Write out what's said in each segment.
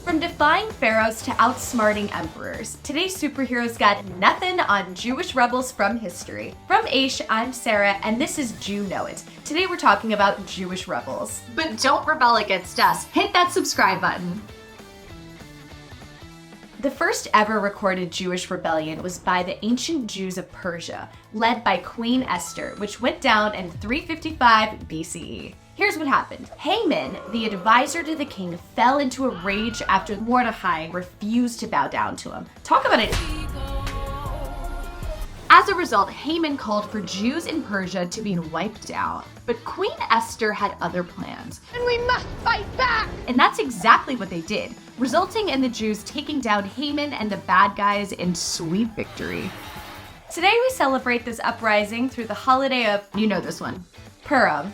From defying pharaohs to outsmarting emperors, today's superheroes got nothing on Jewish rebels from history. From Aish, I'm Sarah, and this is Jew Know It. Today we're talking about Jewish rebels. But don't rebel against us. Hit that subscribe button. The first ever recorded Jewish rebellion was by the ancient Jews of Persia, led by Queen Esther, which went down in 355 BCE. Here's what happened. Haman, the advisor to the king, fell into a rage after Mordechai refused to bow down to him. Talk about it. As a result, Haman called for Jews in Persia to be wiped out. But Queen Esther had other plans. And we must fight back! And that's exactly what they did, resulting in the Jews taking down Haman and the bad guys in sweet victory. Today we celebrate this uprising through the holiday of, You know this one. Purim.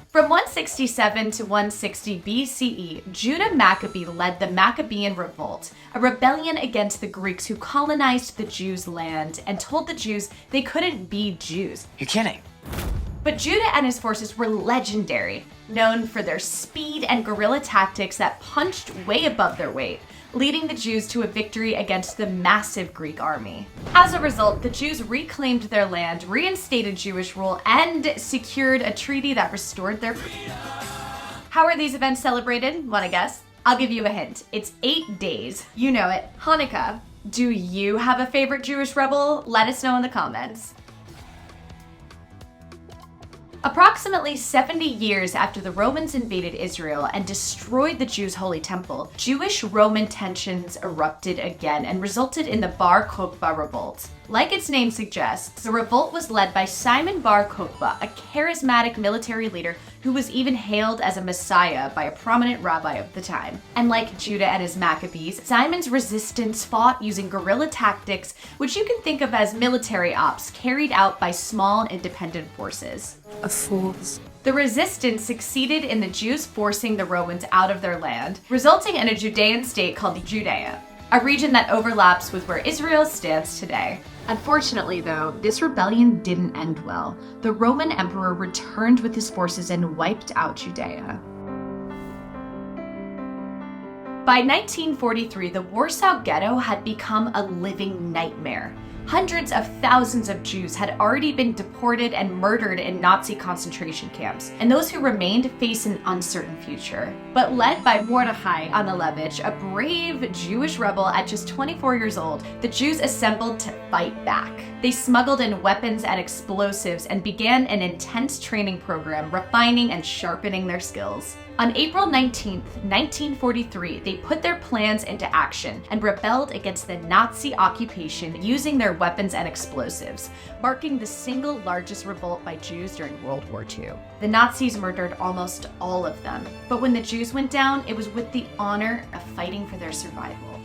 From 167 to 160 BCE, Judah Maccabee led the Maccabean Revolt, a rebellion against the Greeks who colonized the Jews' land and told the Jews they couldn't be Jews. You're kidding. But Judah and his forces were legendary, known for their speed and guerrilla tactics that punched way above their weight, leading the Jews to a victory against the massive Greek army. As a result, the Jews reclaimed their land, reinstated Jewish rule, and secured a treaty that restored their freedom. How are these events celebrated? Wanna guess? I'll give you a hint. It's 8 days. You know it. Hanukkah. Do you have a favorite Jewish rebel? Let us know in the comments. Approximately 70 years after the Romans invaded Israel and destroyed the Jews' Holy Temple, Jewish-Roman tensions erupted again and resulted in the Bar Koka Revolt. Like its name suggests, the revolt was led by Simon Bar Koka, a charismatic military leader who was even hailed as a messiah by a prominent rabbi of the time. And like Judah and his Maccabees, Simon's resistance fought using guerrilla tactics, which you can think of as military ops carried out by small independent forces. Fools. The resistance succeeded in the Jews forcing the Romans out of their land, resulting in a Judean state called Judea, a region that overlaps with where Israel stands today. Unfortunately, though, this rebellion didn't end well. The Roman emperor returned with his forces and wiped out Judea. By 1943, the Warsaw Ghetto had become a living nightmare. Hundreds of thousands of Jews had already been deported and murdered in Nazi concentration camps, and those who remained faced an uncertain future. But led by Mordechai Anielewicz, a brave Jewish rebel at just 24 years old, the Jews assembled to fight back. They smuggled in weapons and explosives and began an intense training program, refining and sharpening their skills. On April 19, 1943, they put their plans into action and rebelled against the Nazi occupation using their weapons and explosives, marking the single largest revolt by Jews during World War II. The Nazis murdered almost all of them, but when the Jews went down, it was with the honor of fighting for their survival.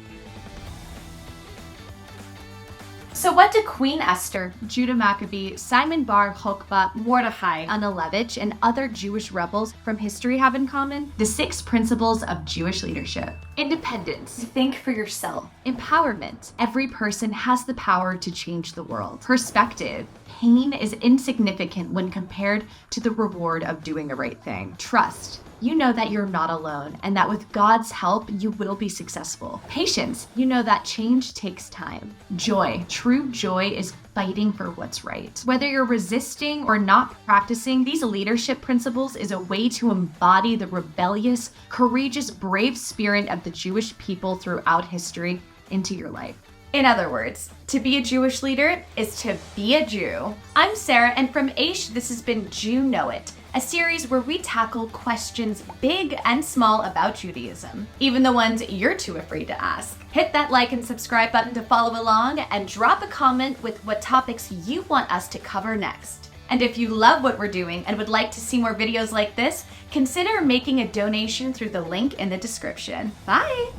So what do Queen Esther, Judah Maccabee, Simon Bar Koka, Mordechai Anielewicz, and other Jewish rebels from history have in common? The 6 principles of Jewish leadership. Independence. Think for yourself. Empowerment. Every person has the power to change the world. Perspective. Pain is insignificant when compared to the reward of doing the right thing. Trust. You know that you're not alone and that with God's help, you will be successful. Patience. You know that change takes time. Joy. True joy is fighting for what's right. Whether you're resisting or not practicing these leadership principles is a way to embody the rebellious, courageous, brave spirit of the Jewish people throughout history into your life. In other words, to be a Jewish leader is to be a Jew. I'm Sarah, and from Aish, this has been Jew Know It, a series where we tackle questions big and small about Judaism, even the ones you're too afraid to ask. Hit that like and subscribe button to follow along, and drop a comment with what topics you want us to cover next. And if you love what we're doing and would like to see more videos like this, consider making a donation through the link in the description. Bye!